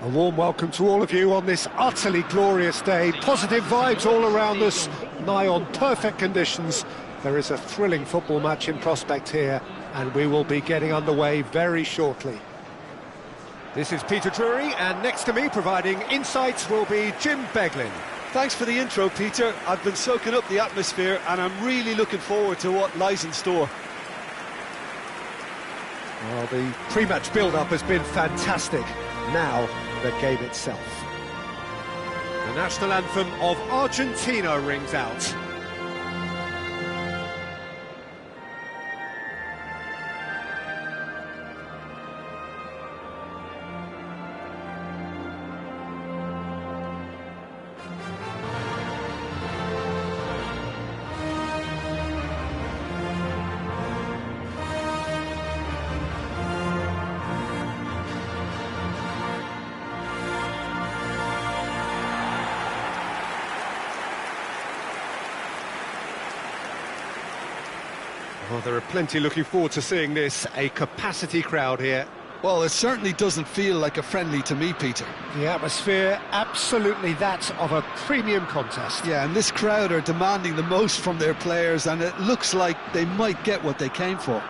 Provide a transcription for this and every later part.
A warm welcome to all of you on this utterly glorious day. Positive vibes all around us, nigh on perfect conditions. There is a thrilling football match in prospect here, and we will be getting underway very shortly. This is Peter Drury, and next to me providing insights will be Jim Beglin. Thanks for the intro, Peter. I've been soaking up the atmosphere, and I'm really looking forward to what lies in store. Well, the pre-match build-up has been fantastic. Now, the game itself. The national anthem of Argentina rings out. Well, there are plenty looking forward to seeing this, a capacity crowd here. Well, it certainly doesn't feel like a friendly to me, Peter. The atmosphere, absolutely that of a premium contest. Yeah, and this crowd are demanding the most from their players, and it looks like they might get what they came for.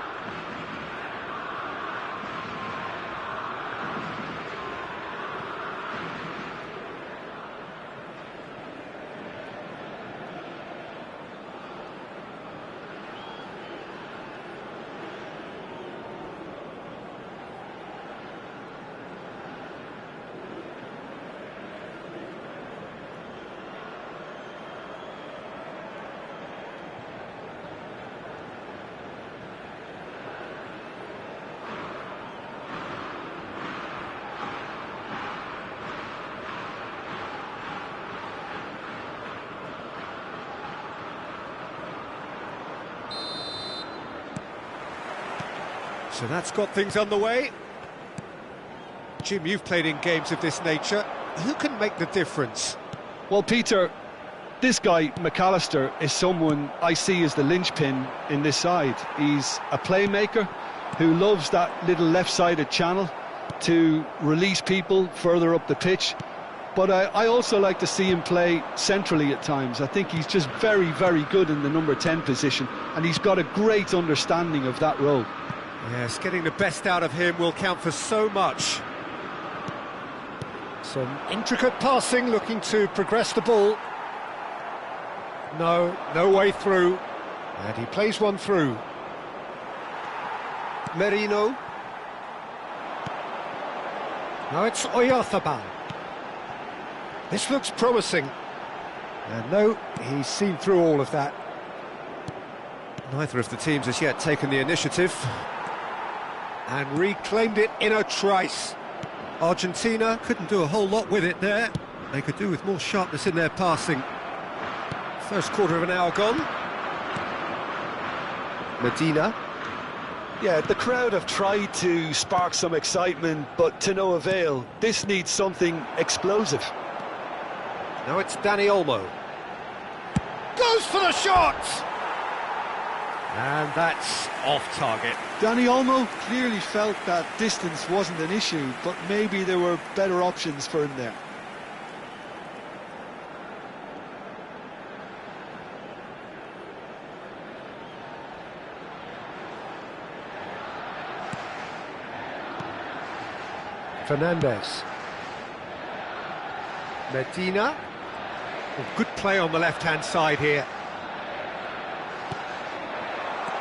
So that's got things underway. Jim, you've played in games of this nature. Who can make the difference? Well, Peter, this guy, McAllister, is someone I see as the linchpin in this side. He's a playmaker who loves that little left-sided channel to release people further up the pitch. But I also like to see him play centrally at times. I think he's just very, very good in the number 10 position, and he's got a great understanding of that role. Yes, getting the best out of him will count for so much. Some intricate passing, looking to progress the ball. No way through. And he plays one through. Merino. Now it's Oyarzabal. This looks promising. And no, he's seen through all of that. Neither of the teams has yet taken the initiative. And reclaimed it in a trice. Argentina couldn't do a whole lot with it there. They could do with more sharpness in their passing. First quarter of an hour gone. Medina. Yeah, the crowd have tried to spark some excitement, but to no avail. This needs something explosive. Now it's Dani Olmo. Goes for the shot! And that's off target. Dani Olmo clearly felt that distance wasn't an issue, but maybe there were better options for him there. Fernandez. Medina. Oh, good play on the left-hand side here.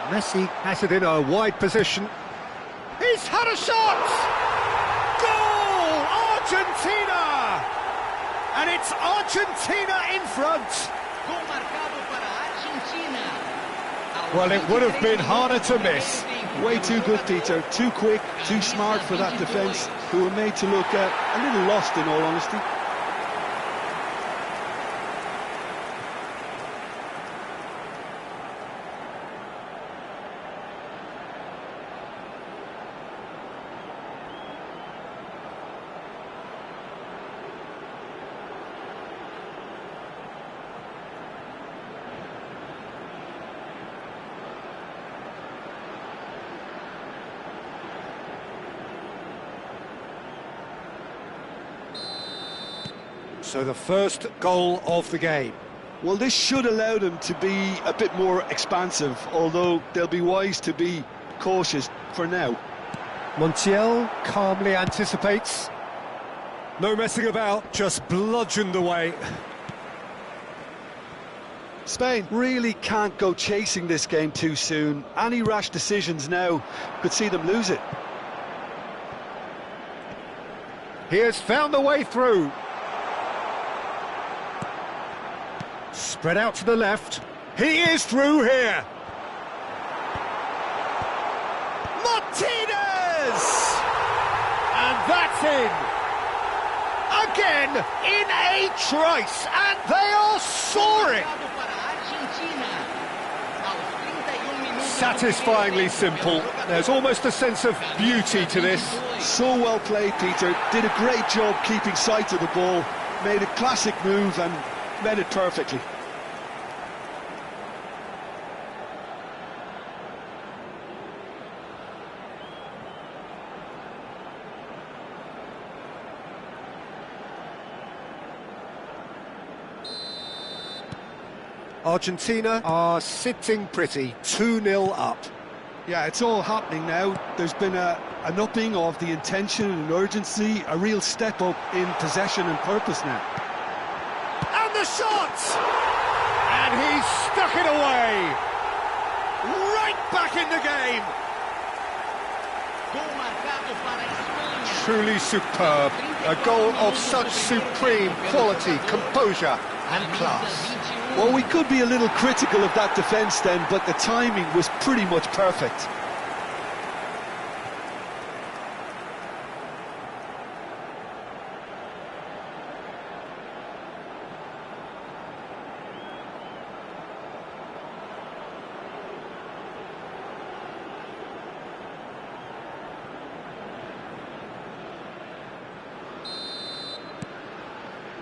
Messi has it in a wide position. He's had a shot! Goal! Argentina! And it's Argentina in front. Well, it would have been harder to miss. Way too good, Peter. Too quick, too smart for that defence, who were made to look a little lost, in all honesty. So the first goal of the game. Well, this should allow them to be a bit more expansive, although they'll be wise to be cautious for now. Montiel calmly anticipates. No messing about, just bludgeoned away. Spain really can't go chasing this game too soon. Any rash decisions now could see them lose it. He has found the way through. Spread out to the left. He is through here. Martinez! And that's in. Again, in a trice, and they are soaring. Satisfyingly simple. There's almost a sense of beauty to this. So well played, Peter. Did a great job keeping sight of the ball. Made a classic move and read it perfectly. Argentina are sitting pretty, 2-0 up. Yeah, it's all happening now. There's been an upping of the intention and urgency, a real step up in possession and purpose now. And the shot! And he's stuck it away! Right back in the game! Truly superb. A goal of such supreme quality, composure and class. Well, we could be a little critical of that defence then, but the timing was pretty much perfect.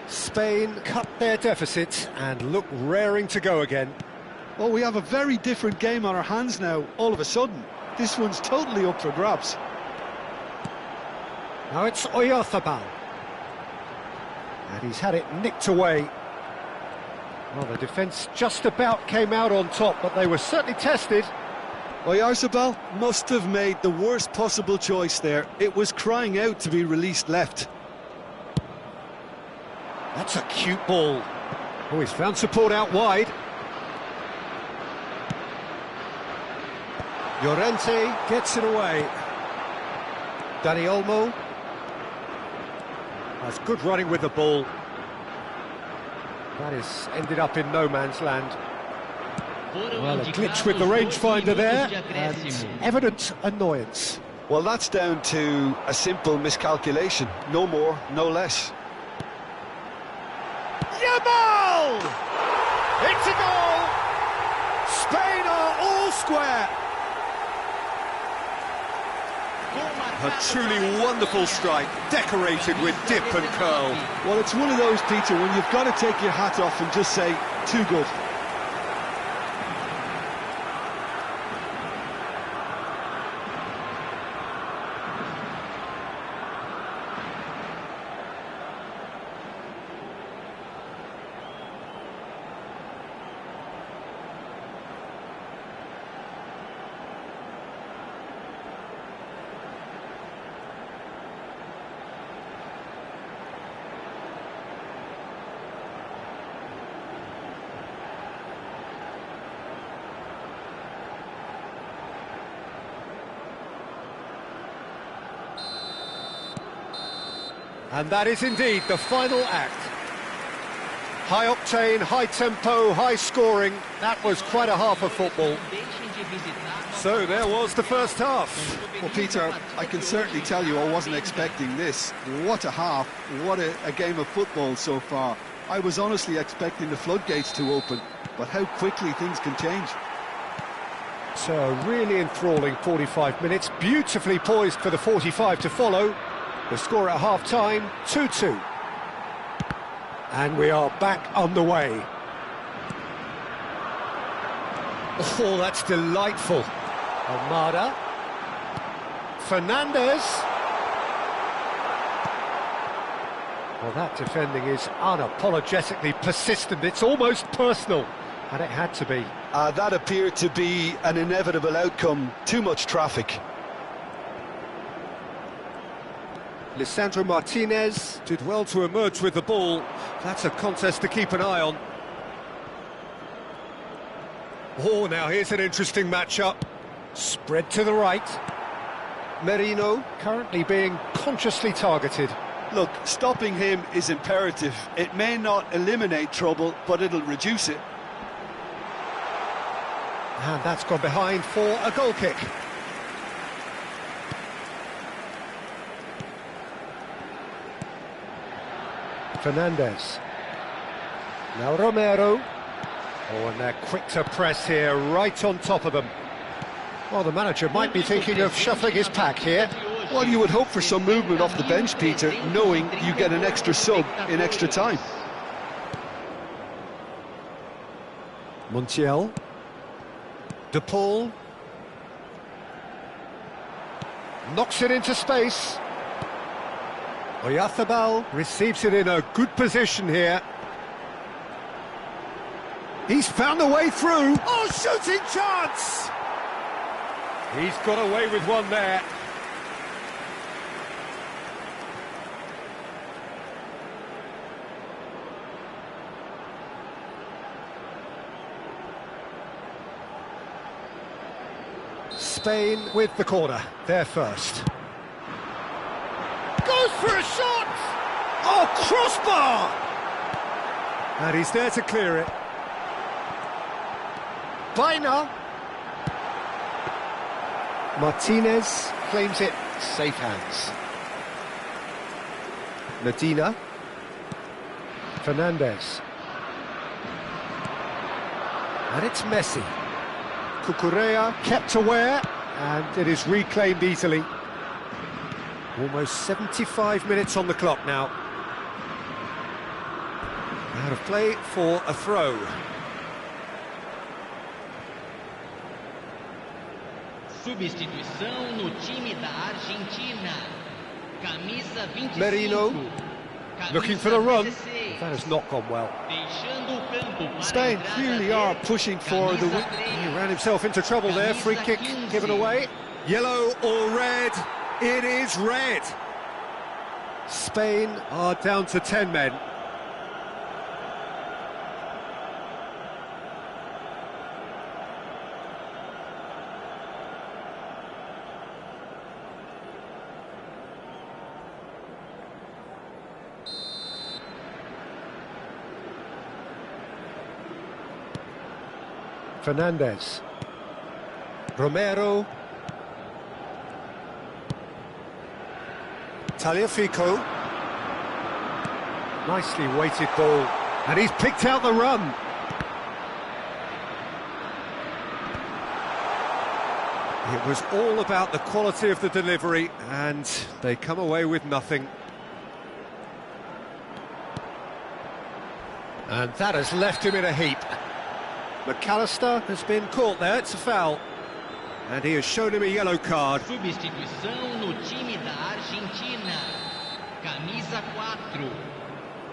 Spain cut their deficit and look raring to go again. Well, we have a very different game on our hands now, all of a sudden. This one's totally up for grabs. Now it's Oyarzabal. And he's had it nicked away. Well, the defence just about came out on top, but they were certainly tested. Oyarzabal must have made the worst possible choice there. It was crying out to be released left. That's a cute ball. Oh, he's found support out wide. Llorente gets it away. Dani Olmo. That's good running with the ball. That is ended up in no man's land. Well, a glitch with the rangefinder there, and evident annoyance. Well, that's down to a simple miscalculation. No more, no less. Yamal! It's a goal! Spain are all square. A truly wonderful strike, decorated with dip and curl. Well, it's one of those, Peter, when you've got to take your hat off and just say, too good. And that is indeed the final act. High octane, high tempo, high scoring. That was quite a half of football. So there was the first half. Well, Peter, I can certainly tell you I wasn't expecting this. What a half, what a game of football so far. I was honestly expecting the floodgates to open, but how quickly things can change. So a really enthralling 45 minutes, beautifully poised for the 45 to follow. The score at half-time, 2-2. And we are back underway. Oh, that's delightful. Almada. Fernandez. Well, that defending is unapologetically persistent. It's almost personal, and it had to be. That appeared to be an inevitable outcome. Too much traffic. Lisandro Martinez did well to emerge with the ball. That's a contest to keep an eye on. Oh, now here's an interesting matchup. Spread to the right. Merino currently being consciously targeted. Look, stopping him is imperative. It may not eliminate trouble, but it'll reduce it. And that's gone behind for a goal kick. Fernandez. Now Romero. Oh, and they're quick to press here, right on top of them. Well, the manager might be thinking of shuffling his pack here. Well, you would hope for some movement off the bench, Peter, knowing you get an extra sub in extra time. Montiel. De Paul. Knocks it into space. Oyarzabal receives it in a good position here. He's found a way through. Oh, shooting chance! He's got away with one there. Spain with the corner, they're first. Goes for a shot! Oh, crossbar! And he's there to clear it. Baina. Martinez claims it, safe hands. Medina. Fernandez. And it's Messi. Cucurella kept aware, and it is reclaimed easily. Almost 75 minutes on the clock now. Out of play for a throw. Substituição no time da Argentina. Camisa 25. Merino looking for the run. That has not gone well. Spain clearly are pushing for the win. He ran himself into trouble there. Free kick given away. Yellow or red? It is red. Spain are down to 10 men. Fernandez. Romero. Tagliafico. Nicely weighted ball. And he's picked out the run. It was all about the quality of the delivery, and they come away with nothing. And that has left him in a heap. McAllister has been caught there, it's a foul. And he has shown him a yellow card. Substituição no time da Argentina. Camisa 4.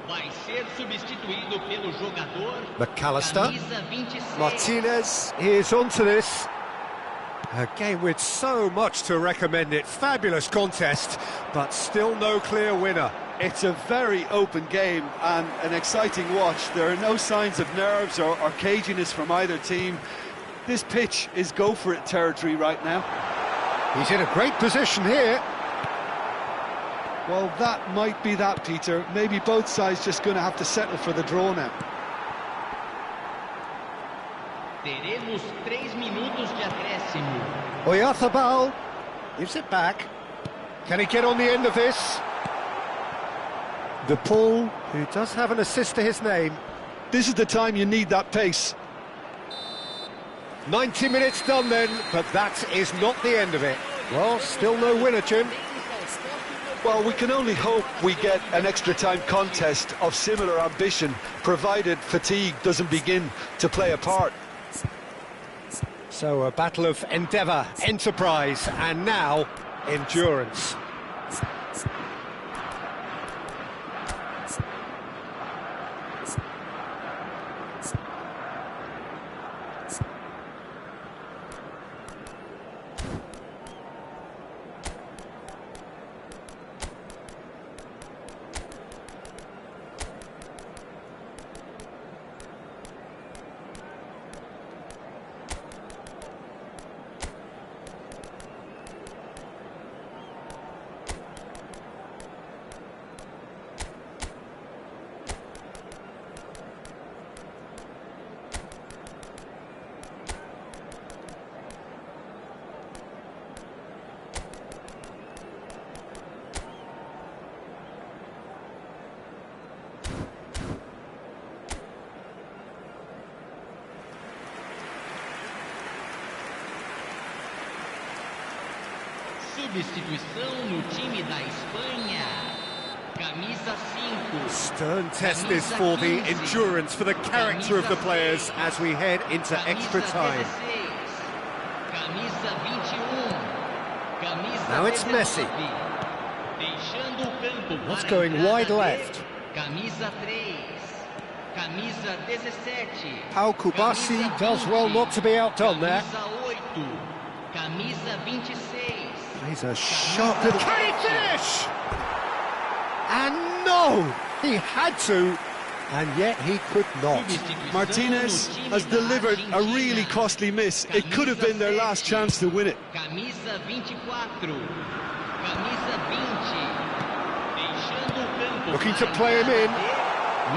Vai ser substituído pelo jogador. McAllister. Camisa 26. Martinez is onto this. A game with so much to recommend it. Fabulous contest, but still no clear winner. It's a very open game and an exciting watch. There are no signs of nerves or caginess from either team. This pitch is go-for-it territory right now. He's in a great position here. Well, that might be that, Peter. Maybe both sides just going to have to settle for the draw now. Teremos 3 minutos de acréscimo. Oyarzabal gives it back. Can he get on the end of this? De Paul, who does have an assist to his name. This is the time you need that pace. 90 minutes done then, but that is not the end of it. Well, still no winner, Jim. Well, we can only hope we get an extra time contest of similar ambition, provided fatigue doesn't begin to play a part. So a battle of endeavour, enterprise, and now endurance. Substituição no time da Espanha. Camisa 5. Stern test this for the endurance, for the character of the players as we head into extra time. Camisa 21. Camisa Now it's Messi. Deixando o campo That's para going wide left. Camisa 3. Camisa 17. Pau Kubasi does well not to be outdone there. Camisa 8. Camisa 26. He's a sharp little... Can he finish? And no! He had to, and yet he could not. Martinez has delivered a really costly miss. It could have been their last chance to win it. Camisa 24. Camisa 20. Deixando o campo. Looking to play him in.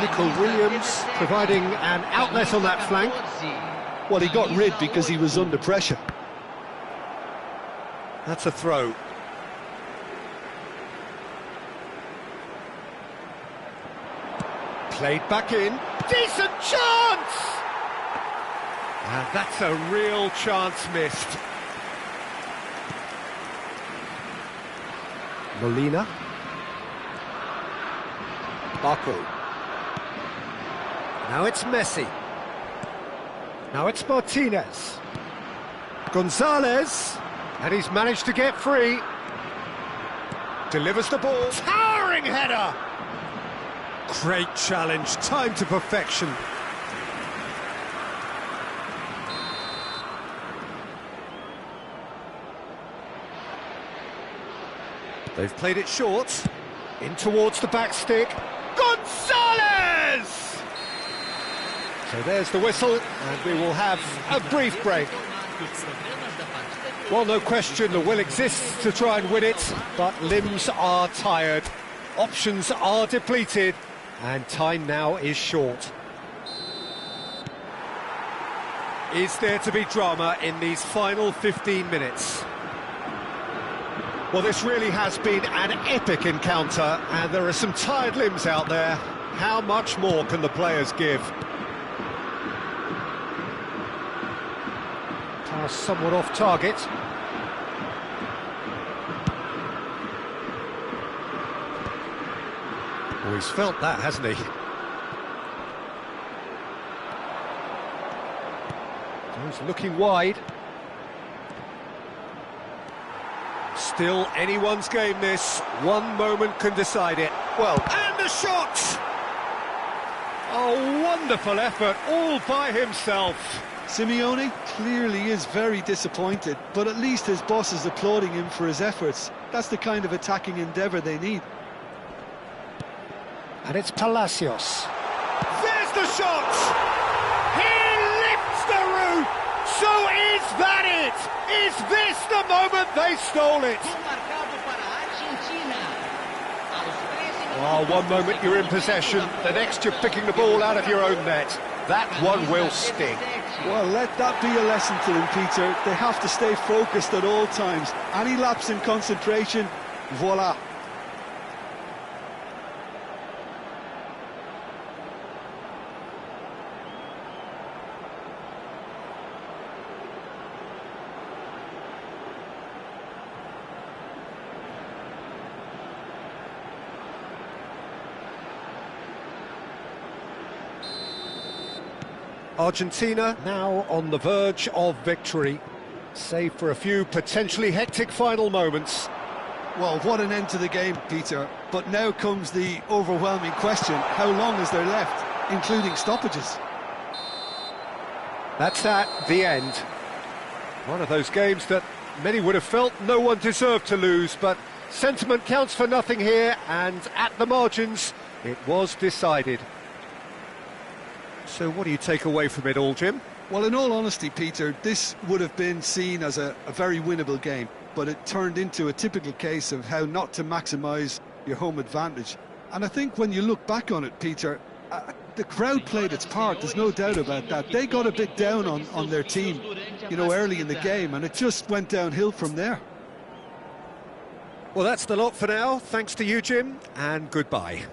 Nico Williams providing an outlet on that flank. Well, he got rid because he was under pressure. That's a throw. Played back in. Decent chance! And that's a real chance missed. Molina. Baku. Now it's Messi. Now it's Martinez. Gonzalez. And he's managed to get free. Delivers the ball. Towering header! Great challenge, time to perfection. They've played it short. In towards the back stick. Gonzalez! So there's the whistle, and we will have a brief break. Well, no question, the will exists to try and win it, but limbs are tired, options are depleted, and time now is short. Is there to be drama in these final 15 minutes? Well, this really has been an epic encounter, and there are some tired limbs out there. How much more can the players give? Pass somewhat off target. Oh, he's felt that, hasn't he? He's looking wide. Still anyone's game this. One moment can decide it. Well, and the shot! Oh, wonderful effort, all by himself. Simeone clearly is very disappointed, but at least his boss is applauding him for his efforts. That's the kind of attacking endeavour they need. And it's Palacios. There's the shot! He lifts the roof! So is that it? Is this the moment they stole it? Oh, one moment you're in possession, the next you're picking the ball out of your own net. That one will sting. Well, let that be a lesson to them, Peter. They have to stay focused at all times. Any lapse in concentration, voila. Argentina now on the verge of victory, save for a few potentially hectic final moments. Well, what an end to the game, Peter. But now comes the overwhelming question, how long is there left, including stoppages? That's the end. One of those games that many would have felt no one deserved to lose, but sentiment counts for nothing here, and at the margins, it was decided. So what do you take away from it all, Jim? Well, in all honesty, Peter, this would have been seen as a very winnable game, but it turned into a typical case of how not to maximise your home advantage. And I think when you look back on it, Peter, the crowd played its part, there's no doubt about that. They got a bit down on their team, you know, early in the game, and it just went downhill from there. Well, that's the lot for now. Thanks to you, Jim, and goodbye.